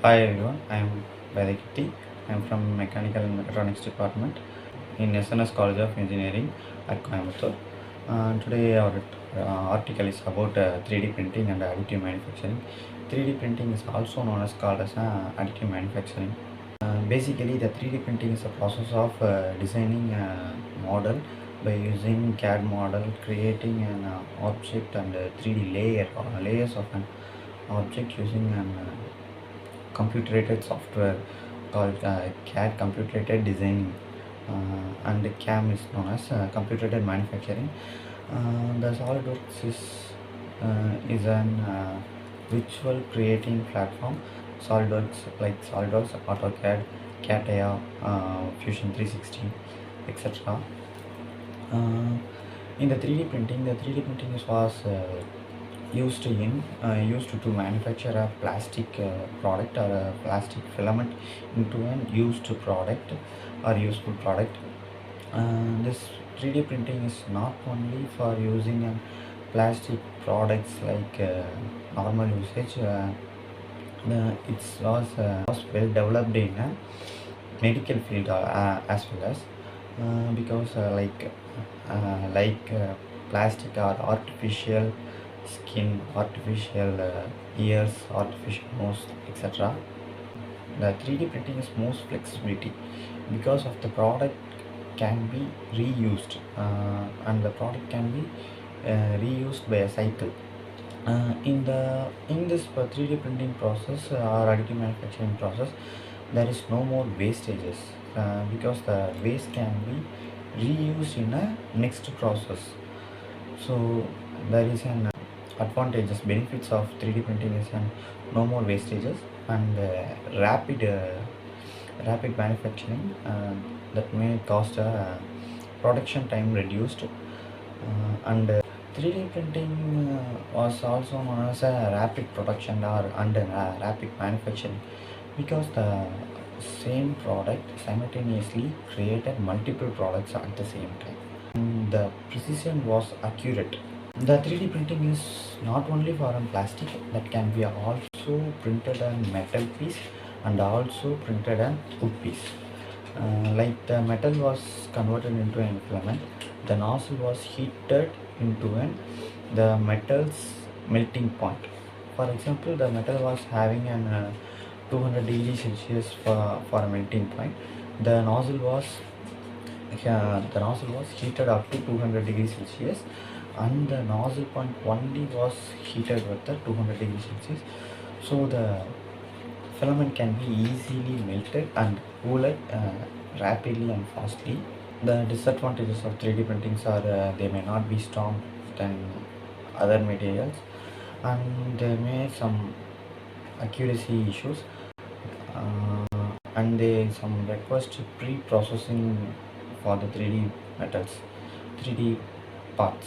Hi everyone, I am VEDAKEERTHI. I am from Mechanical and Mechatronics Department in SNS College of Engineering at Coimbatore. Today our article is about 3D printing and additive manufacturing. 3D printing is also known as called as additive manufacturing. Basically, the 3D printing is a process of designing a model by using CAD model, creating an object and 3D layers of an object using an computer-aided software called CAD, computer-aided designing, and CAM is known as computer-aided manufacturing. The SolidWorks is an virtual creating platform. SolidWorks like SolidWorks, AutoCAD, CATIA, Fusion 360, etc. In the 3D printing, the 3D printing was used to manufacture a plastic product or a plastic filament into an used product or useful product. This 3D printing is not only for using plastic products like normal usage. It was well developed in a medical field as well as because plastic or artificial skin, artificial ears, artificial nose, etc. The 3D printing is most flexibility because of the product can be reused, and the product can be reused by a cycle. In this 3D printing process or additive manufacturing process, there is no more wastages because the waste can be reused in a next process. So there is an advantages, benefits of 3D printing is no more wastages and rapid manufacturing that may cost production time reduced, and 3D printing was also known as a rapid production or under rapid manufacturing because the same product simultaneously created multiple products at the same time. And the precision was accurate. The 3D printing is not only for a plastic, that can be also printed on metal piece and also printed on wood piece. Like the metal was converted into an filament, the nozzle was heated into the metal's melting point. For example, the metal was having an 200 degrees Celsius for a melting point. The nozzle was heated up to 200 degrees Celsius, and the nozzle point only was heated with the 200 degrees Celsius. So the filament can be easily melted and cooled rapidly and fastly. The disadvantages of 3D printings are they may not be strong than other materials, and they may some accuracy issues, and they some request pre-processing for the 3D metals, 3D parts.